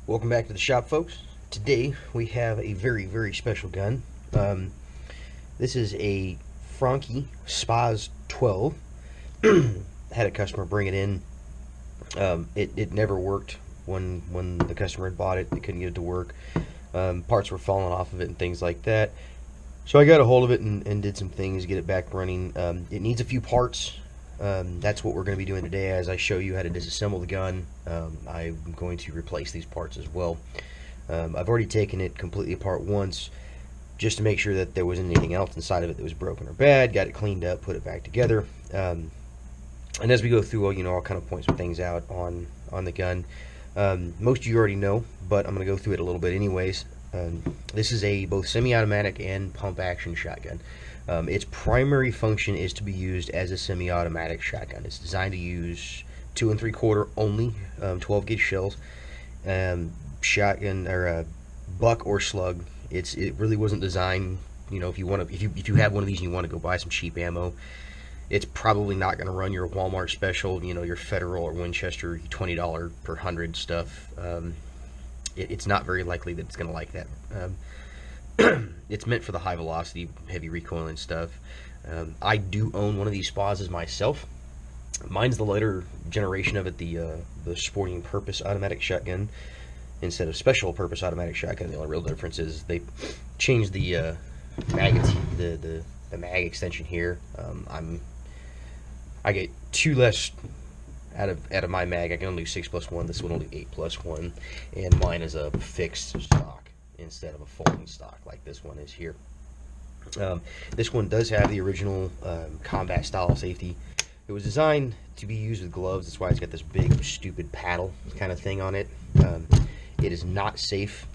Welcome back to the shop, folks. Today we have a very special gun. This is a Franchi Spas 12. Had a customer bring it in. It never worked when the customer had bought it. They couldn't get it to work. Parts were falling off of it and things like that. So I got a hold of it and did some things to get it back running. It needs a few parts. That's what we're going to be doing today as I show you how to disassemble the gun. I'm going to replace these parts as well. I've already taken it completely apart once just to make sure that there wasn't anything else inside of it that was broken or bad. Got it cleaned up, put it back together. And as we go through, I'll kind of point some things out on the gun. Most of you already know, but I'm going to go through it a little bit anyways. This is a both semi-automatic and pump action shotgun. Its primary function is to be used as a semi-automatic shotgun. It's designed to use 2 3/4 only 12 gauge shells. Shotgun or a buck or slug. It really wasn't designed. If you have one of these and you want to go buy some cheap ammo, it's probably not going to run your Walmart special. Your Federal or Winchester $20 per 100 stuff. It's not very likely that it's going to like that. It's meant for the high velocity, heavy recoiling stuff. I do own one of these Spas myself. Mine's the later generation of it, the sporting purpose automatic shotgun instead of special purpose automatic shotgun. The only real difference is they changed the the mag extension here. I get 2 less out of my mag. I can only do 6+1. This one only 8+1, and mine is a fixed stock instead of a folding stock like this one is here. This one does have the original combat style safety. It was designed to be used with gloves. That's why it's got this big stupid paddle kind of thing on it. It is not safe.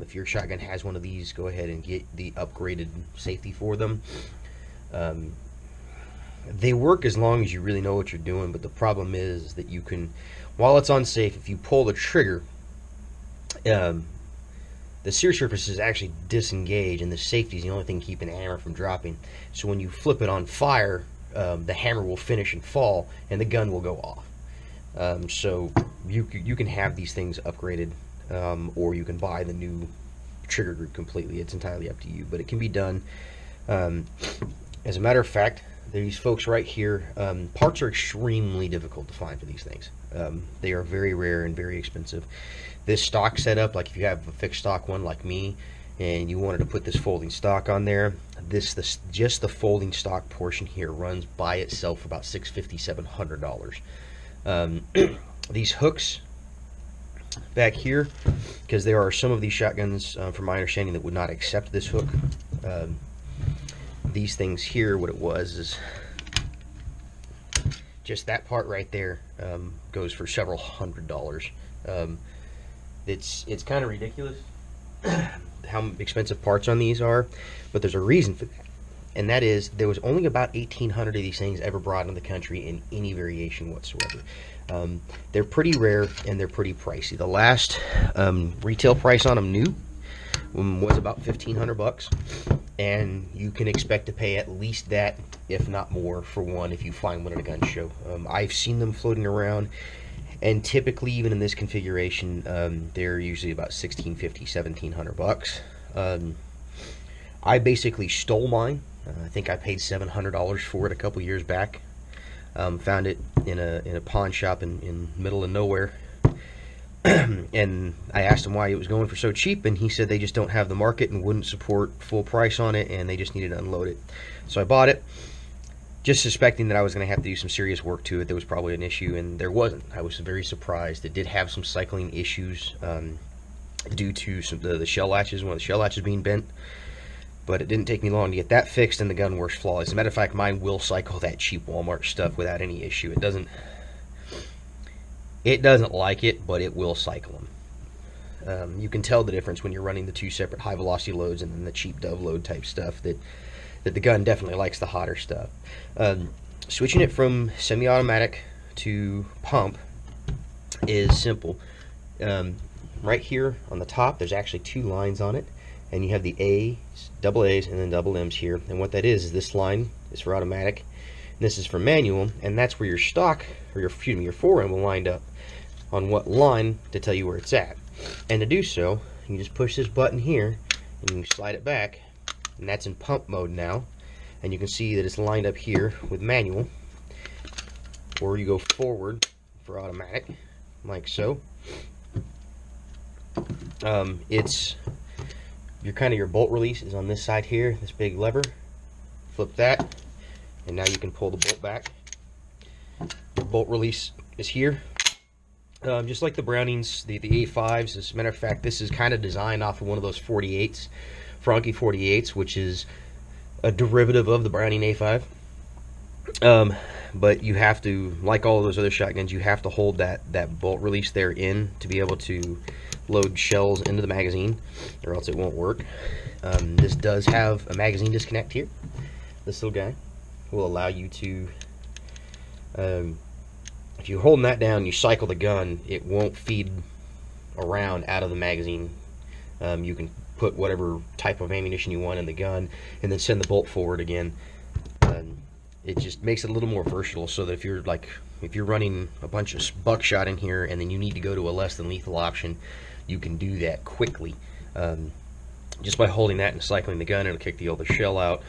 If your shotgun has one of these, go ahead and get the upgraded safety for them. They work as long as you really know what you're doing, but the problem is that you can, while it's unsafe, if you pull the trigger, the sear surface is actually disengaged, and the safety is the only thing keeping the hammer from dropping. So when you flip it on fire, the hammer will finish and fall, and the gun will go off. So you can have these things upgraded, or you can buy the new trigger group completely. It's entirely up to you, but it can be done. As a matter of fact, these folks right here, parts are extremely difficult to find for these things. They are very rare and very expensive. This stock setup, like if you have a fixed stock one like me and you wanted to put this folding stock on there, just the folding stock portion here runs by itself about $650–700. These hooks back here, because there are some of these shotguns, from my understanding, that would not accept this hook. These things here, what it was is just that part right there, goes for several $100s. It's kind of ridiculous how expensive parts on these are, but there's a reason for that, and that is there was only about 1,800 of these things ever brought into the country in any variation whatsoever. They're pretty rare and they're pretty pricey. The last retail price on them new was about $1,500, and you can expect to pay at least that, if not more, for one if you find one at a gun show. I've seen them floating around, and typically, even in this configuration, they're usually about $1,650–1,700. I basically stole mine. I think I paid $700 for it a couple years back. Found it in a pawn shop in middle of nowhere. And I asked him why it was going for so cheap, and he said they just don't have the market and wouldn't support full price on it, and they just needed to unload it. So I bought it, just suspecting that I was going to have to do some serious work to it. There was probably an issue, and there wasn't. I was very surprised. It did have some cycling issues due to the shell latches, one of the shell latches being bent, but it didn't take me long to get that fixed, and the gun works flawless. As a matter of fact, mine will cycle that cheap Walmart stuff without any issue. It doesn't like it, but it will cycle them. You can tell the difference when you're running the 2 separate high velocity loads and then the cheap dove load type stuff, that the gun definitely likes the hotter stuff. Switching it from semi-automatic to pump is simple. Right here on the top, there's actually 2 lines on it, and you have the A's, double A's, and then double M's here. And what that is this line is for automatic, and this is for manual, and that's where your stock, or your forearm will wind up on what line to tell you where it's at. And to do so, you just push this button here, and you slide it back, and that's in pump mode now. And you can see that it's lined up here with manual, or you go forward for automatic, like so. It's your bolt release is on this side here, this big lever. Flip that, and now you can pull the bolt back. The bolt release is here. Just like the Brownings, the A5s. As a matter of fact, this is kind of designed off of one of those 48s, Franchi 48s, which is a derivative of the Browning A5. But you have to, like all of those other shotguns, you have to hold that bolt release there in to be able to load shells into the magazine, or else it won't work. This does have a magazine disconnect here. This little guy will allow you to, if you're holding that down, you cycle the gun, it won't feed around out of the magazine. You can put whatever type of ammunition you want in the gun, and then send the bolt forward again. It just makes it a little more versatile, so that if you're running a bunch of buckshot in here, and then you need to go to a less than lethal option, you can do that quickly. Just by holding that and cycling the gun, it'll kick the other shell out.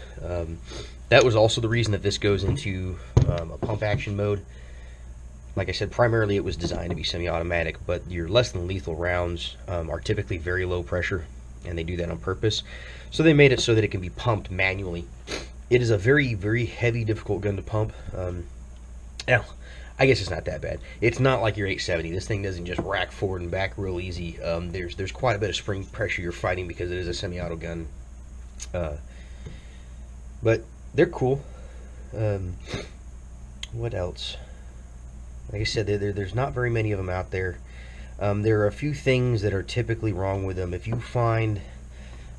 That was also the reason that this goes into a pump action mode. Like I said, primarily it was designed to be semi-automatic, but your less than lethal rounds are typically very low pressure, and they do that on purpose. So they made it so that it can be pumped manually. It is a very, very heavy, difficult gun to pump. Now, I guess it's not that bad. It's not like your 870. This thing doesn't just rack forward and back real easy. There's quite a bit of spring pressure you're fighting because it is a semi-auto gun. But they're cool. What else? Like I said, there's not very many of them out there. There are a few things that are typically wrong with them. If you find,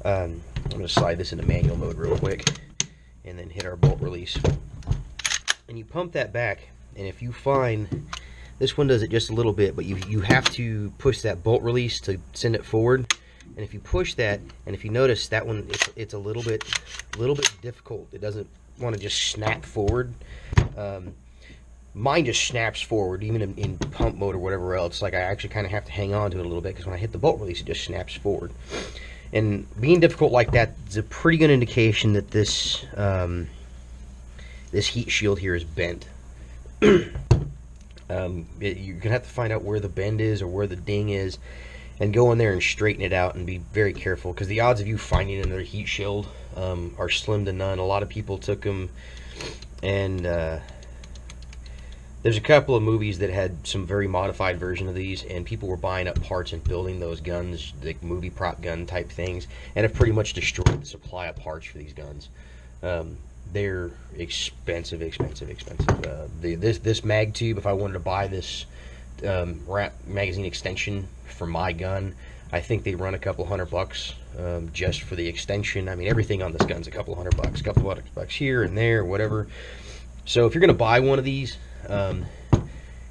I'm going to slide this into manual mode real quick, and then hit our bolt release. And you pump that back, and if you find, this one does it just a little bit, but you have to push that bolt release to send it forward. And if you push that, and if you notice that one, it's a little bit difficult. It doesn't want to just snap forward. Mine just snaps forward, even in pump mode or whatever else. Like, I actually kind of have to hang on to it a little bit, because when I hit the bolt release, it just snaps forward. And being difficult like that is a pretty good indication that this this heat shield here is bent. You're gonna have to find out where the bend is or where the ding is, and go in there and straighten it out, and be very careful, because the odds of you finding another heat shield are slim to none. A lot of people took them, and there's a couple of movies that had some very modified version of these, and people were buying up parts and building those guns, like movie prop gun type things, and have pretty much destroyed the supply of parts for these guns. They're expensive. This mag tube, if I wanted to buy this magazine extension for my gun, I think they run a couple $100 just for the extension. I mean, everything on this gun's a couple $100, a couple $100 here and there, whatever. So if you're gonna buy one of these,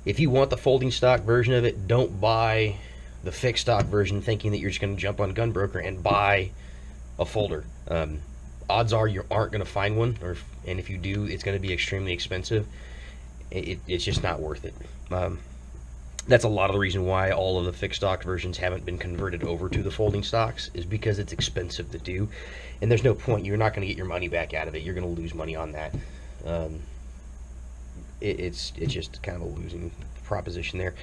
if you want the folding stock version of it, don't buy the fixed stock version thinking that you're just going to jump on Gunbroker and buy a folder. Odds are you aren't going to find one, and if you do, it's going to be extremely expensive. It's just not worth it. That's a lot of the reason why all of the fixed stock versions haven't been converted over to the folding stocks, is because it's expensive to do, and there's no point. You're not going to get your money back out of it. You're going to lose money on that. It's just kind of a losing proposition there.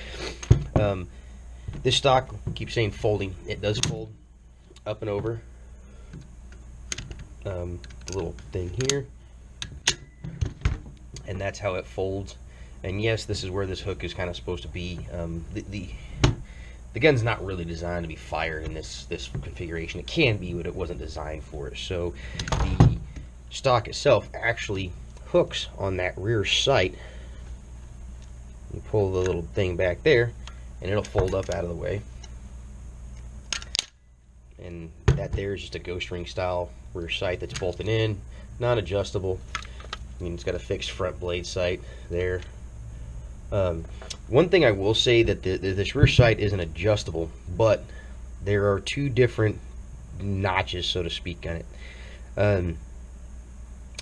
This stock, keeps saying folding. It does fold up and over. The little thing here, and that's how it folds. And yes, this is where this hook is kind of supposed to be. The gun's not really designed to be fired in this configuration. It can be, but it wasn't designed for it. So the stock itself actually hooks on that rear sight. You pull the little thing back there, and it'll fold up out of the way. And that there is just a ghost ring style rear sight that's bolted in, non-adjustable. I mean, it's got a fixed front blade sight there. One thing I will say, that this rear sight isn't adjustable, but there are two different notches, so to speak, on it.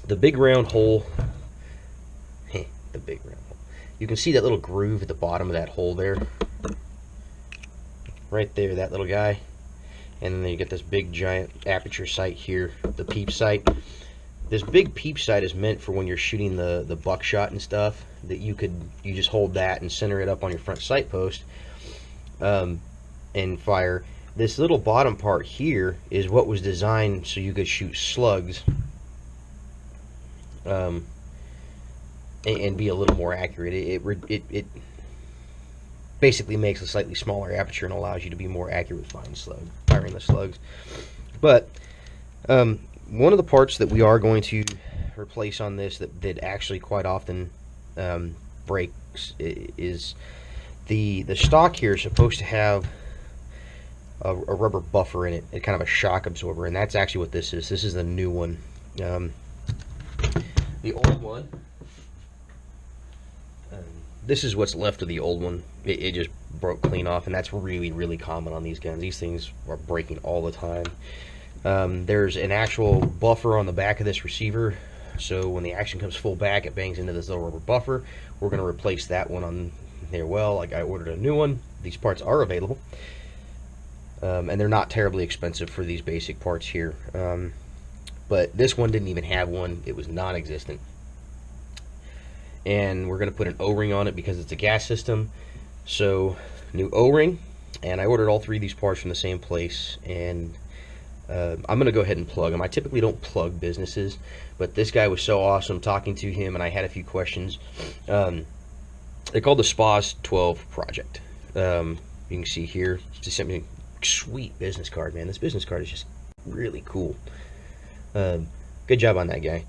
The big round hole, you can see that little groove at the bottom of that hole there. right there, that little guy. And then you get this big giant aperture sight here, the peep sight. This big peep sight is meant for when you're shooting the buckshot and stuff, that you just hold that and center it up on your front sight post and fire. This little bottom part here is what was designed so you could shoot slugs and be a little more accurate. It basically makes a slightly smaller aperture and allows you to be more accurate with firing the slugs. But one of the parts that we are going to replace on this that actually quite often breaks is the stock here is supposed to have a rubber buffer in it, kind of a shock absorber, and that's actually what this is. This is the new one. The old one, this is what's left of the old one. It just broke clean off, and that's really, really common on these guns. These things are breaking all the time. There's an actual buffer on the back of this receiver, so when the action comes full back, it bangs into this little rubber buffer. We're going to replace that one on there. Well, like, I ordered a new one. These parts are available, and they're not terribly expensive for these basic parts here. But this one didn't even have one. It was non-existent. And we're going to put an O-ring on it because it's a gas system. So, new O-ring. And I ordered all three of these parts from the same place. And I'm going to go ahead and plug them. I typically don't plug businesses, but this guy was so awesome talking to him, and I had a few questions. They're called the Spas 12 project. You can see here, just sent me a sweet business card, man. This business card is just really cool. Good job on that guy.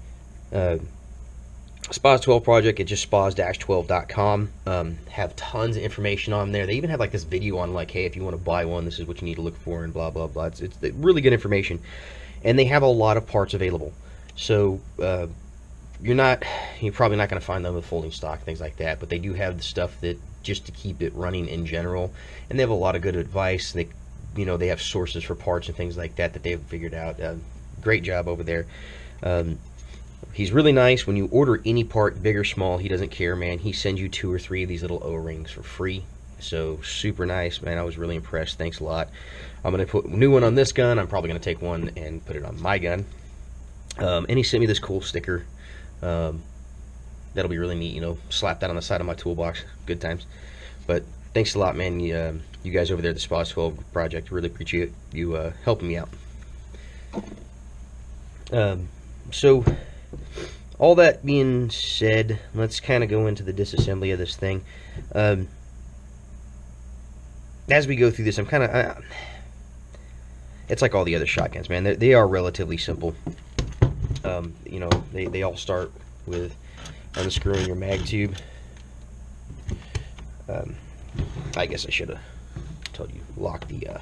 Spas 12 project, it's just spas-12.com. Have tons of information on there. They even have like this video on, like, hey, if you want to buy one, this is what you need to look for, and blah blah blah. It's really good information, and they have a lot of parts available. So you're probably not going to find them with folding stock, things like that, but they do have the stuff that just to keep it running in general, and they have a lot of good advice. They have sources for parts and things like that they've figured out. Great job over there. He's really nice. When you order any part, big or small, he doesn't care, man. He sends you 2 or 3 of these little O-rings for free. So super nice, man. I was really impressed. Thanks a lot. I'm going to put a new one on this gun. I'm probably going to take one and put it on my gun. And he sent me this cool sticker. That'll be really neat, slap that on the side of my toolbox. Good times. But thanks a lot, man. You guys over there at the Spas 12 project, really appreciate you helping me out. So all that being said, let's kind of go into the disassembly of this thing. As we go through this, I'm kind of it's like all the other shotguns, man. They are relatively simple. They all start with unscrewing your mag tube. I guess I should have told you, lock the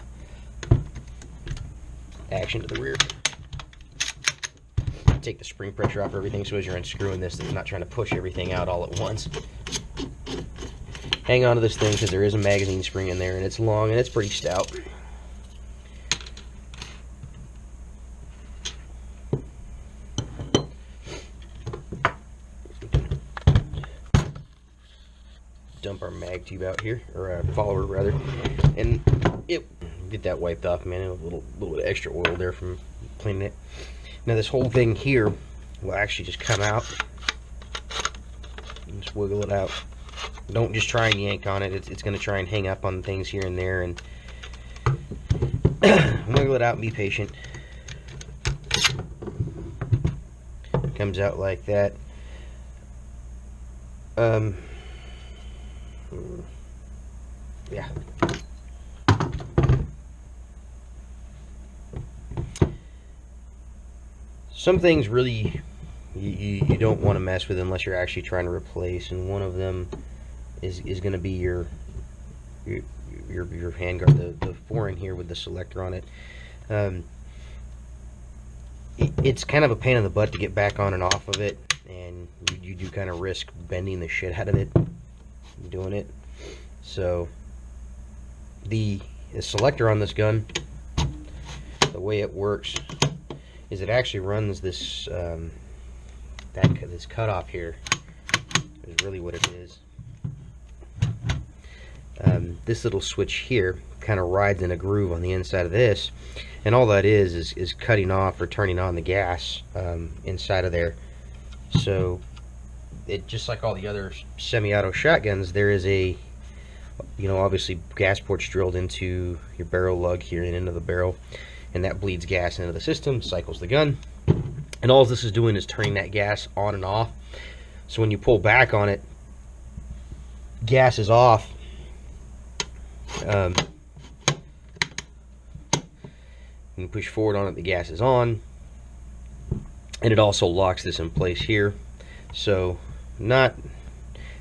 action to the rear. Take the spring pressure off everything, so as you're unscrewing this, you're not trying to push everything out all at once. Hang on to this thing because there is a magazine spring in there, and it's long and it's pretty stout. Dump our mag tube out here, or follower rather, and get that wiped off, man. A little bit of extra oil there from cleaning it. Now this whole thing here will actually just come out and just wiggle it out. Don't just try and yank on it. It's going to try and hang up on things here and there, and wiggle it out and be patient. It comes out like that. Yeah. Some things really you don't want to mess with unless you're actually trying to replace, and one of them is going to be your handguard, the 4 in here with the selector on it. It's kind of a pain in the butt to get back on and off of it, and you do kind of risk bending the shit out of it doing it. So the selector on this gun, the way it works is it actually runs this this cutoff here is really what it is. This little switch here kind of rides in a groove on the inside of this, and all that is cutting off or turning on the gas inside of there. So it, just like all the other semi-auto shotguns, there is a, obviously gas ports drilled into your barrel lug here and into the barrel, and that bleeds gas into the system, cycles the gun, and all this is doing is turning that gas on and off. So when you pull back on it, gas is off. When you push forward on it, the gas is on, and it also locks this in place here. So not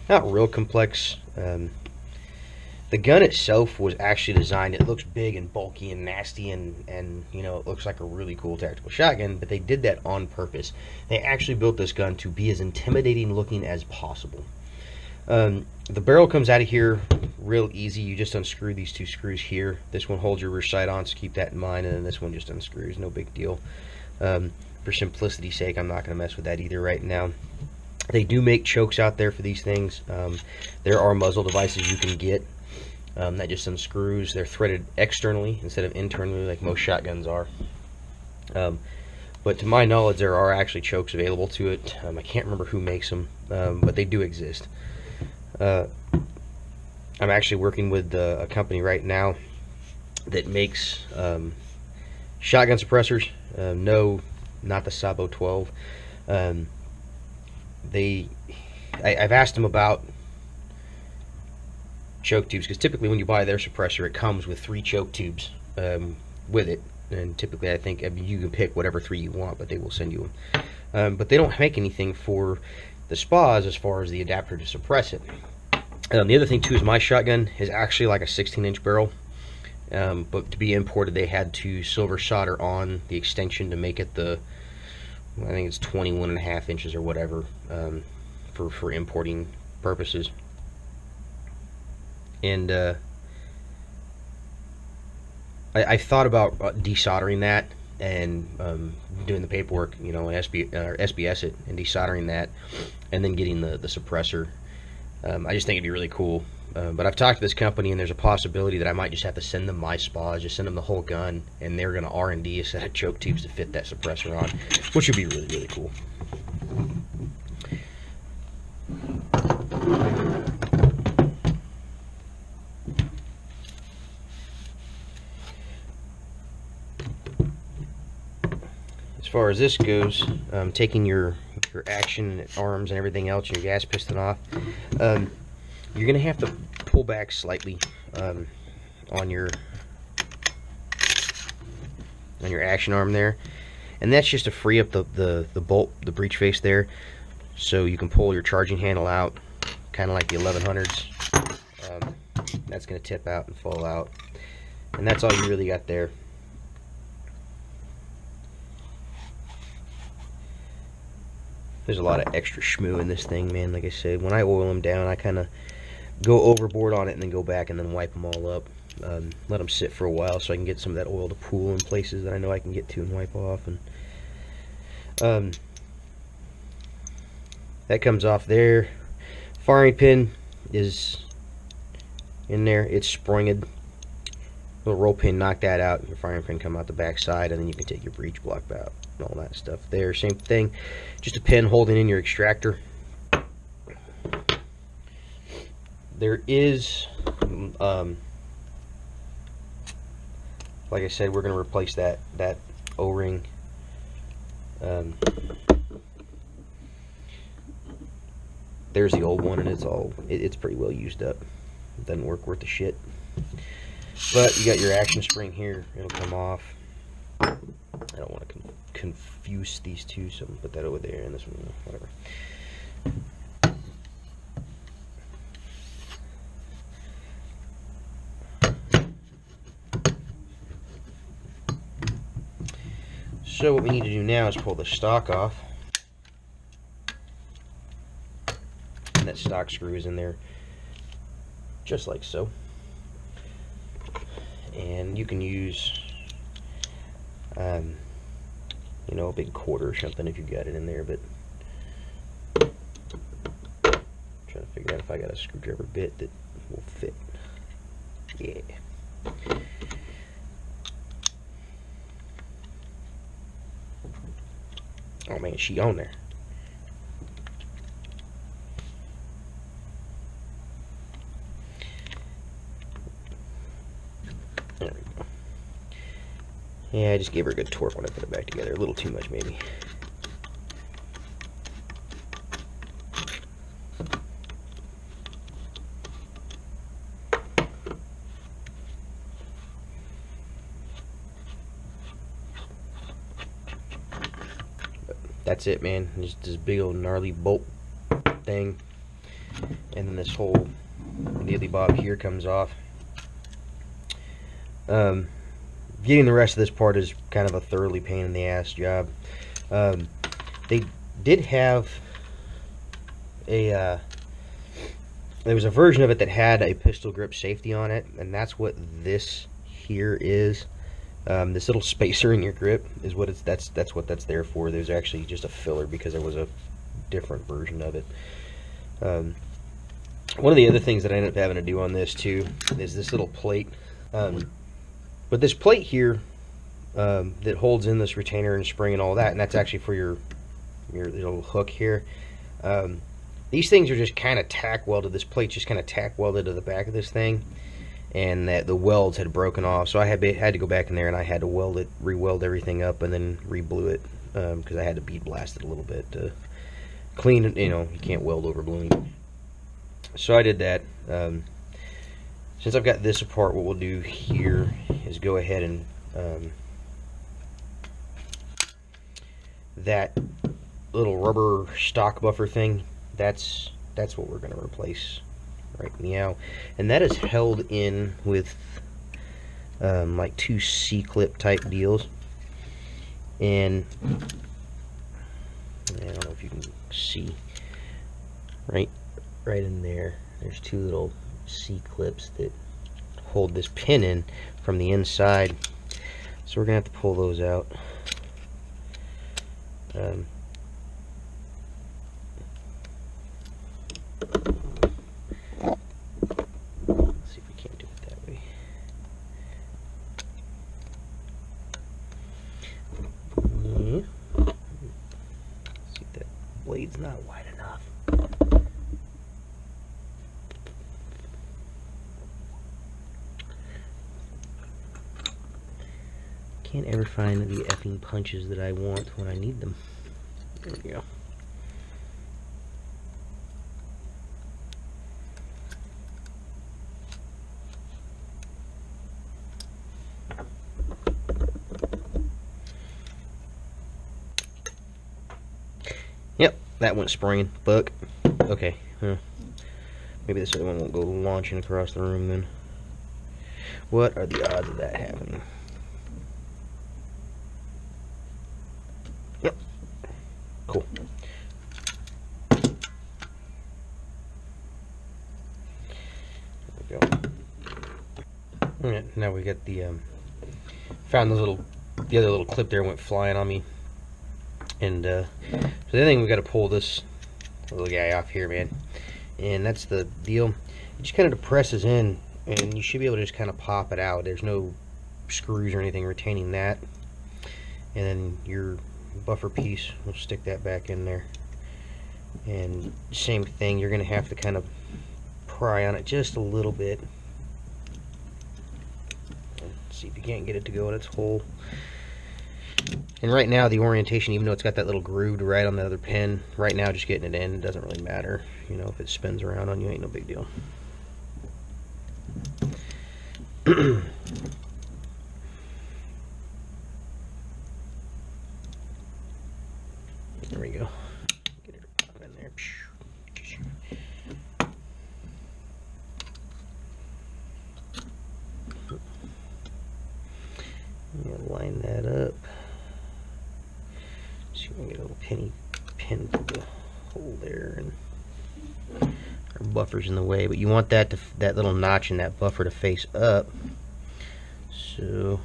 real complex. The gun itself was actually designed, it looks big and bulky and nasty, and it looks like a really cool tactical shotgun, but they did that on purpose. They actually built this gun to be as intimidating looking as possible. The barrel comes out of here real easy. You just unscrew these two screws here. This one holds your rear sight on, so keep that in mind, and then this one just unscrews, no big deal. For simplicity's sake, I'm not going to mess with that either right now. They do make chokes out there for these things. There are muzzle devices you can get that just unscrews. They're threaded externally instead of internally like most shotguns are. But to my knowledge, there are actually chokes available to it. I can't remember who makes them, but they do exist. I'm actually working with a company right now that makes shotgun suppressors. No, not the Sabo 12. I've asked them about choke tubes, because typically when you buy their suppressor, it comes with 3 choke tubes with it, and typically I mean, you can pick whatever 3 you want, but they will send you them. But they don't make anything for the spas as far as the adapter to suppress it. The other thing too is my shotgun is actually like a 16-inch barrel, but to be imported they had to silver solder on the extension to make it I think it's 21.5 inches or whatever, for importing purposes. And I thought about desoldering that and doing the paperwork, and SBS it and desoldering that, and then getting the suppressor. I just think it'd be really cool. But I've talked to this company, and there's a possibility that I might just have to send them my spas, just send them the whole gun, and they're going to R&D a set of choke tubes to fit that suppressor on, which would be really, really cool. As far as this goes, taking your action arms and everything else, your gas piston off, you're going to have to pull back slightly on your action arm there, and that's just to free up the bolt, the breech face there, so you can pull your charging handle out, kind of like the 1100s. That's going to tip out and fall out, and that's all you really got there. There's a lot of extra schmoo in this thing, man. Like I said, when I oil them down, I kind of go overboard on it and then go back and then wipe them all up. Let them sit for a while so I can get some of that oil to pool in places that I know I can get to and wipe off. And that comes off there. Firing pin is in there. It's springed. Little roll pin, knock that out. Your firing pin come out the back side, and then you can take your breech block out and all that stuff there. Same thing, just a pin holding in your extractor. There is, like I said, we're going to replace that O-ring. There's the old one, and it's pretty well used up. It doesn't work worth a shit. But you got your action spring here. It'll come off. I don't want to confuse these two, so I'm going to put that over there and this one, whatever. So what we need to do now is pull the stock off. And that stock screw is in there, just like so. And you can use, you know, a big quarter or something if you got it in there, but I'm trying to figure out if I got a screwdriver bit that will fit. Yeah. Oh man, she on there. There we go. Yeah, I just gave her a good torque when I put it back together. A little too much, maybe. That's it, man. Just this big old gnarly bolt thing, and then this whole dealy bob here comes off. Getting the rest of this part is kind of a thoroughly pain in the ass job. They did have a there was a version of it that had a pistol grip safety on it, and that's what this here is. This little spacer in your grip is what it's that's what that's there for. There's actually just a filler because there was a different version of it. One of the other things that I ended up having to do on this too is this little plate. But this plate here that holds in this retainer and spring and all that, and that's actually for your little hook here. These things are just kind of tack welded. This plate's just kind of tack welded to the back of this thing, and that the welds had broken off, so I had to go back in there and I had to weld it, re-weld everything up, and then re-blue it because I had to bead blast it a little bit to clean it. You know, you can't weld over bluing. So I did that. Since I've got this apart, what we'll do here is go ahead and that little rubber stock buffer thing, that's what we're going to replace right now, and that is held in with like two C-clip type deals, and I don't know if you can see right in there. There's two little C-clips that hold this pin in from the inside, so we're gonna have to pull those out. Let's see if we can't do it that way. Yeah. See if that blade's not wide enough. Can't ever find the effing punches that I want when I need them. There we go. Yep, that went springing. Fuck. Okay. Maybe this other one won't go launching across the room then. What are the odds of that happening? Yep. Cool. There we go. Alright, now we got the found the other little clip there went flying on me. And so the other thing, we got to pull this little guy off here, man. And that's the deal. It just kind of depresses in, and you should be able to just kind of pop it out. There's no screws or anything retaining that. And then your buffer piece, we'll stick that back in there. And same thing, you're going to have to kind of pry on it just a little bit. Let's see if you can't get it to go in its hole. And right now the orientation, even though it's got that little groove right on the other pin, right now just getting it in, it doesn't really matter. You know, if it spins around on you, ain't no big deal. There we go. Get it up in there. Line that up. See if we can get a little pin to the hole there, and our buffer's in the way. But you want that little notch in that buffer to face up. So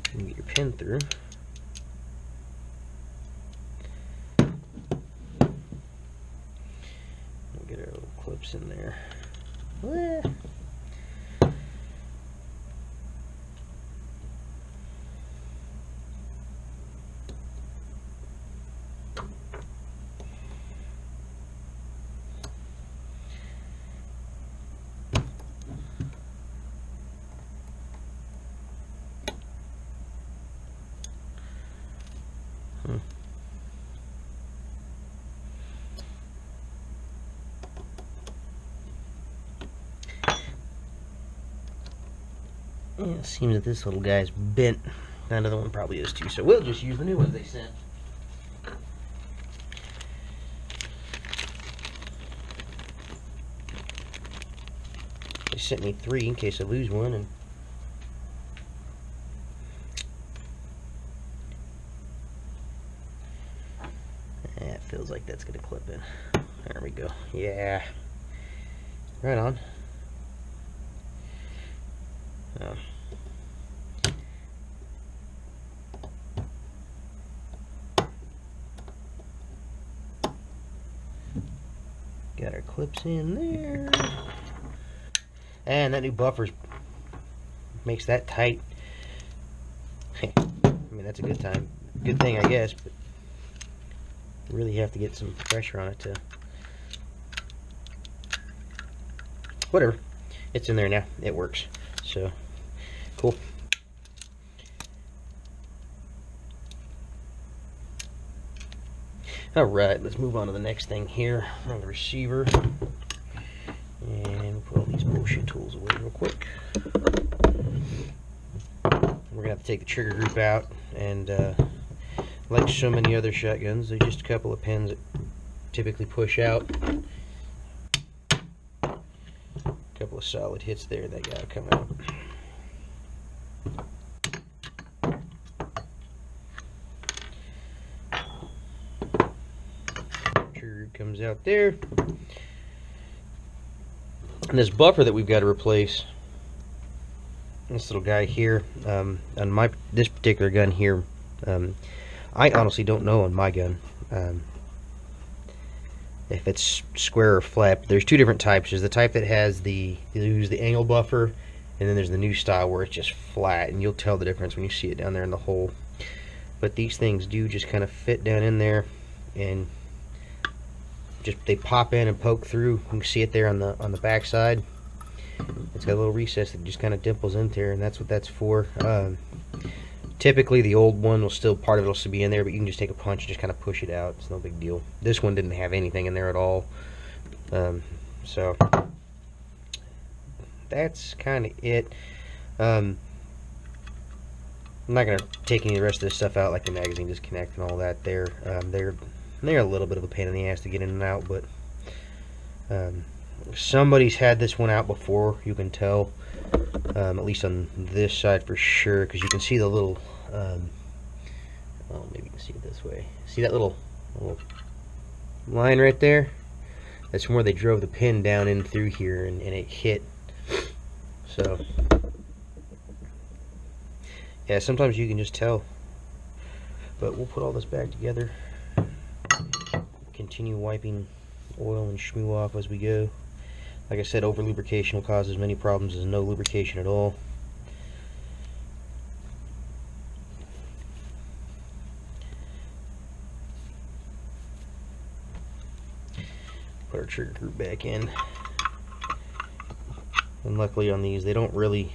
you can get your pin through. We'll get our little clips in there. Yeah, it seems that this little guy's bent. Another one probably is too, so we'll just use the new ones they sent. They sent me 3 in case I lose one, and it feels like that's gonna clip in. There we go. Yeah, right on. Oh. Got our clips in there. And that new buffer makes that tight. I mean, that's a good time. Good thing, I guess, but you really have to get some pressure on it to... Whatever. It's in there now. It works. So, cool. Alright, let's move on to the next thing here on the receiver. And we'll put all these bullshit tools away real quick. We're going to have to take the trigger group out, and like so many other shotguns, they're just a couple of pins that typically push out. A couple of solid hits there, that gotta come out. Trigger group comes out there. And this buffer that we've got to replace, this little guy here, on this particular gun here, I honestly don't know on my gun if it's square or flat. There's 2 different types. There's the type that has you use the angle buffer, and then there's the new style where it's just flat, and you'll tell the difference when you see it down there in the hole. But these things do just kind of fit down in there, and just they pop in and poke through. You can see it there on the back side. It's got a little recess that just kind of dimples in there, and that's what that's for. Typically the old one will still, part of it will still be in there, but you can just take a punch and just kind of push it out. It's no big deal. This one didn't have anything in there at all. So that's kind of it. I'm not going to take any of the rest of this stuff out, like the magazine disconnect and all that. They're a little bit of a pain in the ass to get in and out, but somebody's had this one out before, you can tell, at least on this side for sure, because you can see the little, well, maybe you can see it this way. See that little line right there? That's from where they drove the pin down in through here, and it hit. So, yeah, sometimes you can just tell. But we'll put all this back together. Continue wiping oil and shmoo off as we go. Like I said, over lubrication will cause as many problems as no lubrication at all. Put our trigger group back in. And luckily on these, they don't really,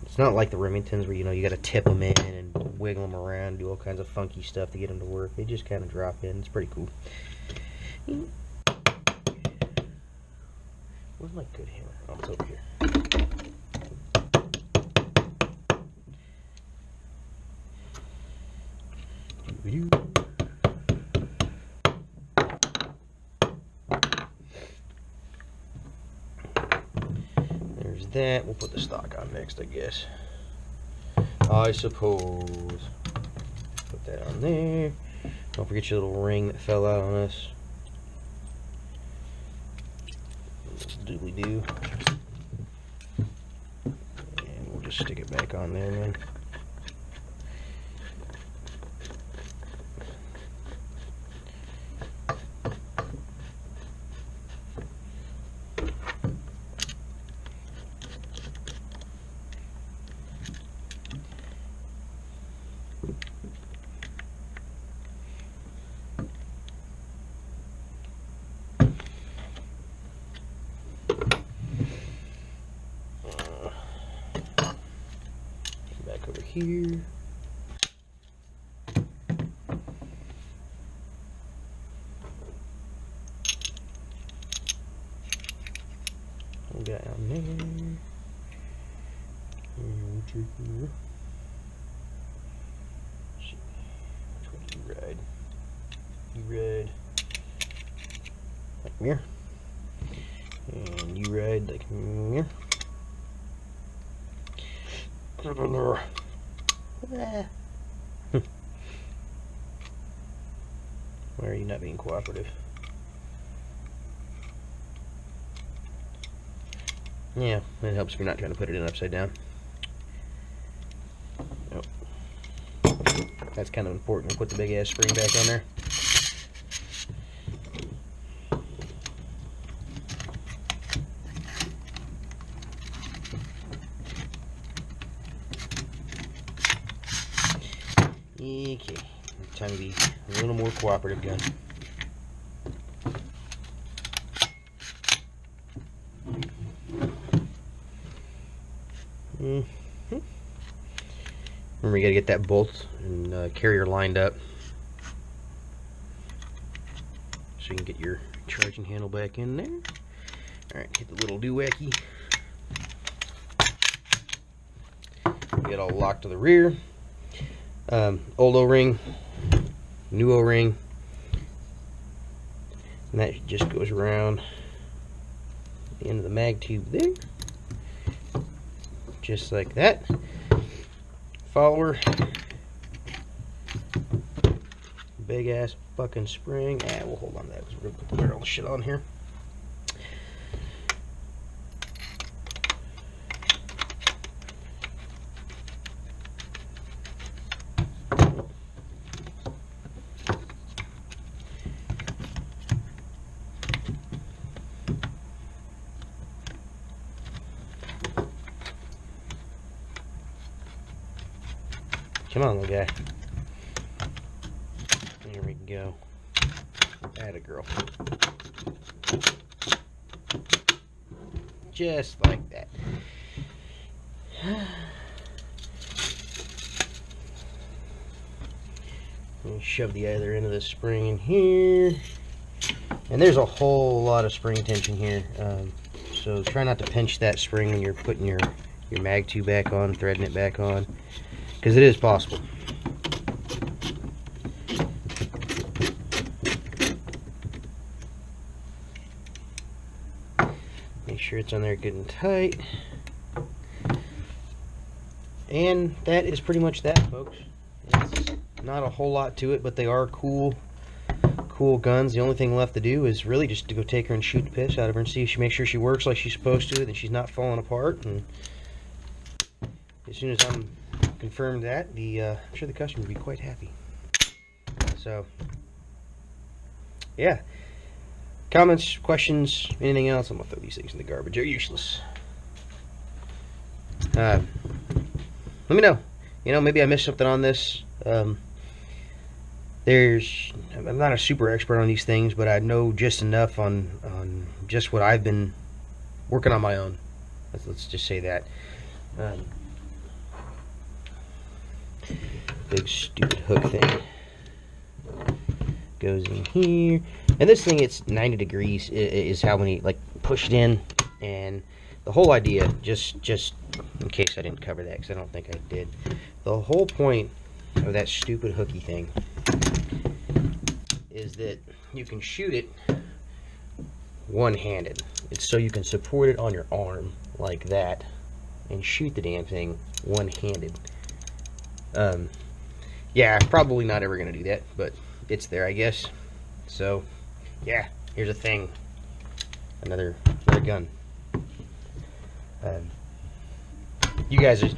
it's not like the Remingtons where, you know, you got to tip them in and wiggle them around, do all kinds of funky stuff to get them to work. They just kind of drop in. It's pretty cool. Where's my good hammer? Oh, it's over here. There's that. We'll put the stock on next, I guess. I suppose. Put that on there. Don't forget your little ring that fell out on us. Doobly doo. And we'll just stick it back on there, man. Over here. down there. And which one do you ride? You ride like mirror. And you ride like mirror. Why are you not being cooperative? Yeah, it helps if you're not trying to put it in upside down. Nope. That's kind of important to put the big ass spring back on there. Okay, time to be a little more cooperative, gun. Remember, you gotta get that bolt and carrier lined up so you can get your charging handle back in there. Alright, hit the little doowacky. Get all locked to the rear. Old O-ring, new O-ring, and that just goes around the end of the mag tube there, just like that. Follower, big ass fucking spring. We'll hold on to that because we're gonna put the barrel of shit on here. Come on, little guy. There we go. Atta girl. Just like that. Shove the other end of the spring in here. And there's a whole lot of spring tension here. So try not to pinch that spring when you're putting your mag tube back on, threading it back on. Because it is possible. Make sure it's on there good and tight. And that is pretty much that, folks. It's not a whole lot to it, but they are cool guns. The only thing left to do is really just to go take her and shoot the piss out of her and see if she makes sure she works like she's supposed to, and she's not falling apart. And as soon as I'm confirmed that, I'm sure the customer will be quite happy. So, yeah. Comments, questions, anything else? I'm gonna throw these things in the garbage. They're useless. Let me know. You know, maybe I missed something on this. I'm not a super expert on these things, but I know just enough on just what I've been working on my own. Let's just say that. Big stupid hook thing goes in here, and this thing, it's 90 degrees is how many, like, pushed in. And the whole idea, just in case I didn't cover that, because I don't think I did, the whole point of that stupid hooky thing is that you can shoot it one-handed. It's so you can support it on your arm like that and shoot the damn thing one-handed. Yeah, probably not ever gonna do that, but it's there, I guess. So, yeah, here's a thing. Another gun. You guys are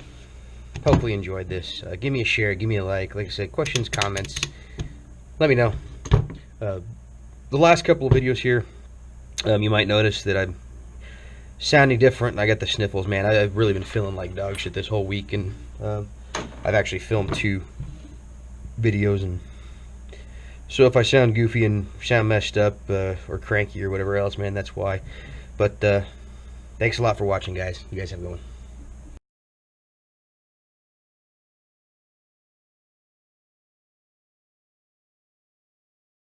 hopefully enjoyed this. Give me a share, give me a like. Like I said, questions, comments, let me know. The last couple of videos here, you might notice that I'm sounding different. I got the sniffles, man. I've really been feeling like dog shit this whole week, and I've actually filmed 2 videos, and so if I sound goofy and sound messed up or cranky or whatever else, man, that's why. But thanks a lot for watching, guys. You guys have a good one.